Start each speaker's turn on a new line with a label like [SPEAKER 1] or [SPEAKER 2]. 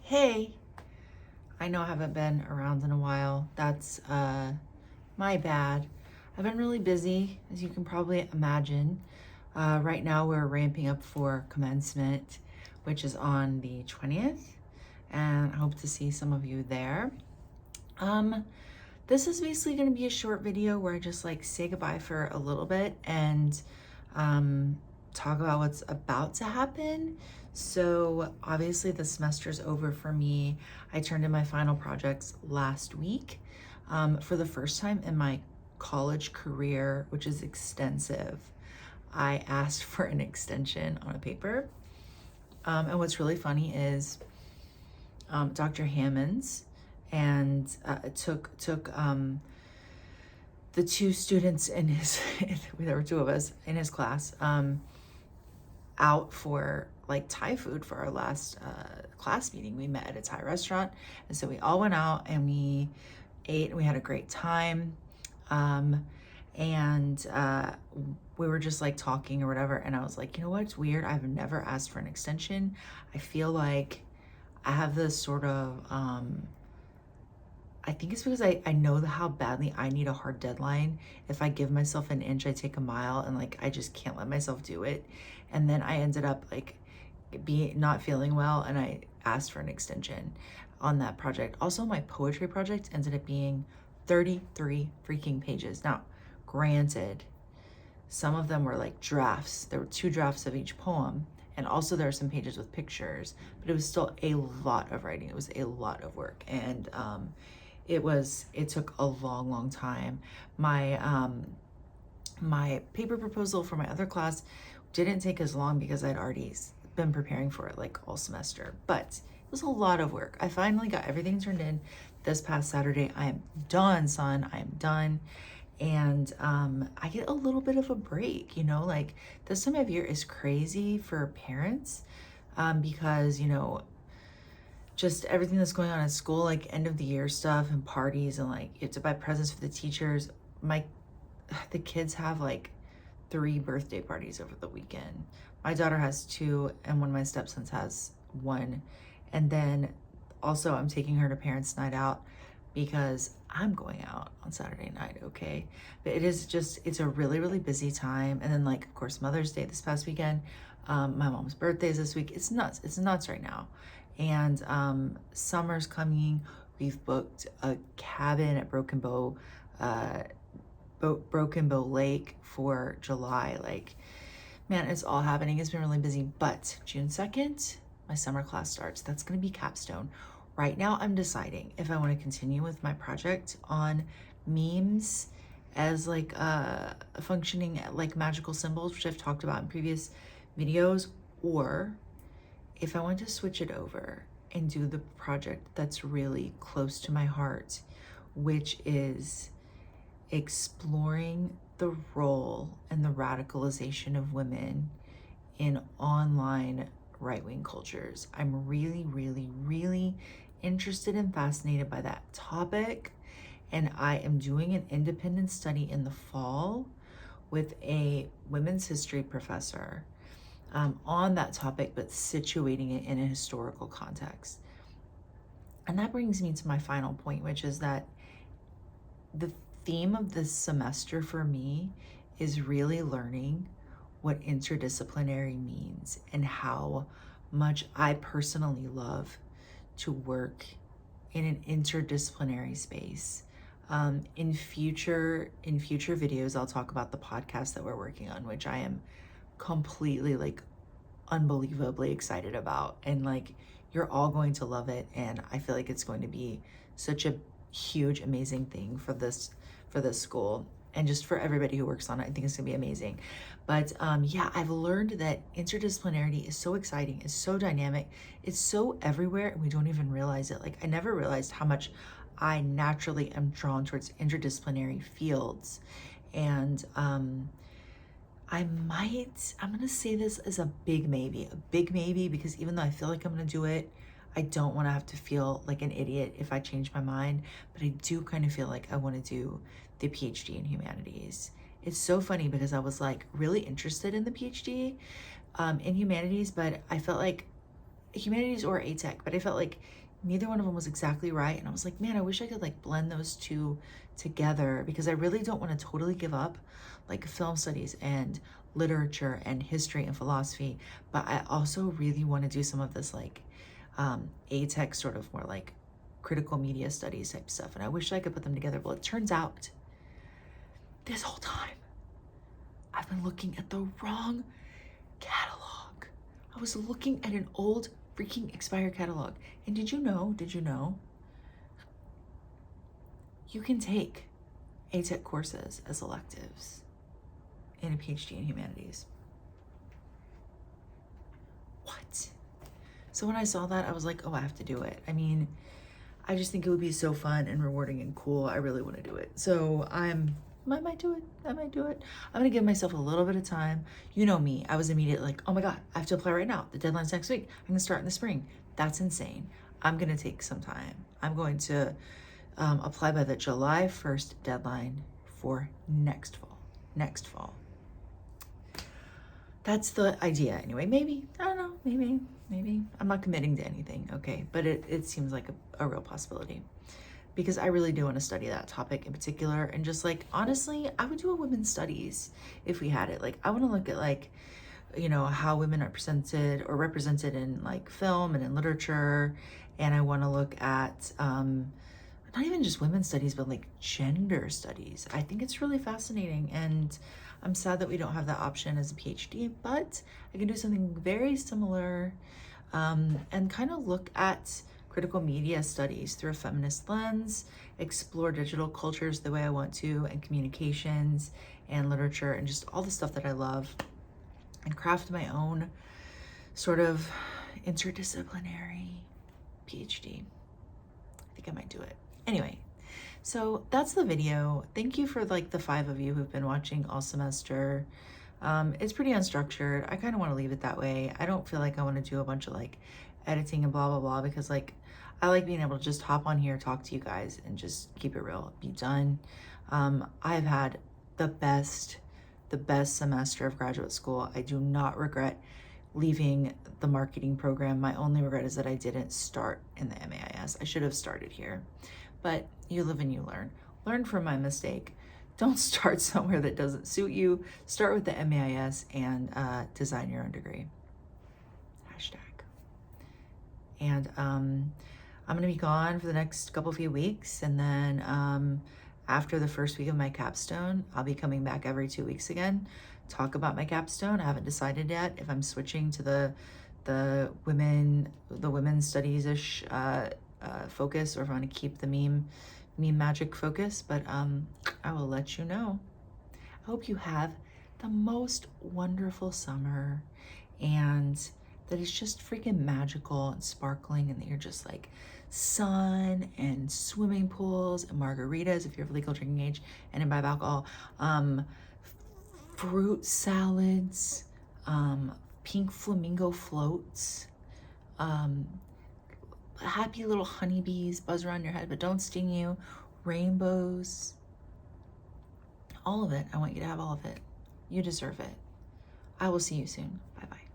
[SPEAKER 1] Hey, I know I haven't been around in a while. That's my bad. I've been really busy, as you can probably imagine. Right now we're ramping up for commencement, which is on the 20th, and I hope to see some of you there. Um, this is basically going to be a short video where I just like say goodbye for a little bit and um, talk about what's about to happen. So obviously the semester's over for me. I turned in my final projects last week for the first time in my college career, which is extensive. I asked for an extension on a paper. And what's really funny is Dr. Hammonds and took the two students in his there were two of us in his class out for like Thai food for our last class meeting. We met at a Thai restaurant, and so we all went out and we ate and we had a great time. And we were just like talking or whatever, and I was like, you know what, it's weird, I've never asked for an extension. I feel like I have this sort of I think it's because I know how badly I need a hard deadline. If I give myself an inch, I take a mile, and like I just can't let myself do it. And then I ended up like not feeling well, and I asked for an extension on that project. Also, my poetry project ended up being 33 freaking pages. Now, granted, some of them were like drafts. There were 2 drafts of each poem, and also there are some pages with pictures, but it was still a lot of writing. It was a lot of work, and it took a long time. My paper proposal for my other class didn't take as long because I'd already been preparing for it like all semester, but it was a lot of work. I finally got everything turned in this past Saturday. I am done, son. I am done. And I get a little bit of a break, like this time of year is crazy for parents because, just everything that's going on at school, like end of the year stuff and parties, and like you have to buy presents for the teachers. The kids have like 3 birthday parties over the weekend. My daughter has 2, and one of my stepsons has 1. And then also I'm taking her to parents' night out because I'm going out on Saturday night, okay? But it's a really busy time. And then like, of course, Mother's Day this past weekend. My mom's birthday is this week. It's nuts right now. And summer's coming. We've booked a cabin at Broken Bow Lake for July. Like, man, it's all happening. It's been really busy. But June 2nd, my summer class starts. That's going to be capstone. Right now, I'm deciding if I want to continue with my project on memes as like functioning like magical symbols, which I've talked about in previous videos, or if I want to switch it over and do the project that's really close to my heart, which is exploring the role and the radicalization of women in online right-wing cultures. I'm really interested and fascinated by that topic, and I am doing an independent study in the fall with a women's history professor on that topic, but situating it in a historical context. And that brings me to my final point, which is that the theme of this semester for me is really learning what interdisciplinary means and how much I personally love to work in an interdisciplinary space. In future videos, I'll talk about the podcast that we're working on, which I am completely like unbelievably excited about, and like you're all going to love it, and I feel like it's going to be such a huge amazing thing for this school and just for everybody who works on it. I think it's gonna be amazing. But yeah, I've learned that interdisciplinarity is so exciting, it's so dynamic, it's so everywhere, and we don't even realize it. Like I never realized how much I naturally am drawn towards interdisciplinary fields. And I'm gonna say this as a big maybe, because even though I feel like I'm gonna do it, I don't want to have to feel like an idiot if I change my mind, but I do kind of feel like I want to do the PhD in humanities. It's so funny because I was like really interested in the PhD in humanities, but I felt like humanities or a tech, but I felt like neither one of them was exactly right. And I was like, man, I wish I could like blend those two together, because I really don't want to totally give up like film studies and literature and history and philosophy, but I also really want to do some of this like a tech, sort of more like critical media studies type stuff. And I wish I could put them together. Well, it turns out this whole time I've been looking at the wrong catalog. I was looking at an old freaking expired catalog. And did you know, you can take ATEC courses as electives in a PhD in humanities? What? So when I saw that, I was like, oh, I have to do it. I mean, I just think it would be so fun and rewarding and cool. I really want to do it. So I might do it. I might do it. I'm gonna give myself a little bit of time. You know me, I was immediately like, oh my God, I have to apply right now. The deadline's next week. I'm gonna start in the spring. That's insane. I'm gonna take some time. I'm going to apply by the July 1st deadline for next fall. That's the idea anyway. Maybe, I don't know, maybe. I'm not committing to anything, okay? But it seems like a real possibility, because I really do want to study that topic in particular. And just like, honestly, I would do a women's studies if we had it. Like, I want to look at like, you know, how women are represented in like film and in literature. And I want to look at, not even just women's studies, but like gender studies. I think it's really fascinating. And I'm sad that we don't have that option as a PhD, but I can do something very similar, and kind of look at critical media studies through a feminist lens, explore digital cultures the way I want to, and communications and literature and just all the stuff that I love, and craft my own sort of interdisciplinary PhD. I think I might do it. Anyway, so that's the video. Thank you for like the 5 of you who've been watching all semester. It's pretty unstructured. I kind of want to leave it that way. I don't feel like I want to do a bunch of like editing and blah, blah, blah, because like, I like being able to just hop on here, talk to you guys, and just keep it real, be done. I've had the best semester of graduate school. I do not regret leaving the marketing program. My only regret is that I didn't start in the MAIS. I should have started here, but you live and you learn. Learn from my mistake. Don't start somewhere that doesn't suit you. Start with the MAIS and design your own degree. Hashtag. And I'm gonna be gone for the next few weeks, and then after the first week of my capstone, I'll be coming back every 2 weeks again, talk about my capstone. I haven't decided yet if I'm switching to the women's studies-ish focus, or if I want to keep the meme magic focus, but I will let you know. I hope you have the most wonderful summer, and that it's just freaking magical and sparkling, and that you're just like sun and swimming pools and margaritas if you're of legal drinking age and imbibe alcohol, fruit salads, pink flamingo floats, happy little honeybees buzz around your head but don't sting you, rainbows, all of it. I want you to have all of it. You deserve it. I will see you soon. Bye-bye.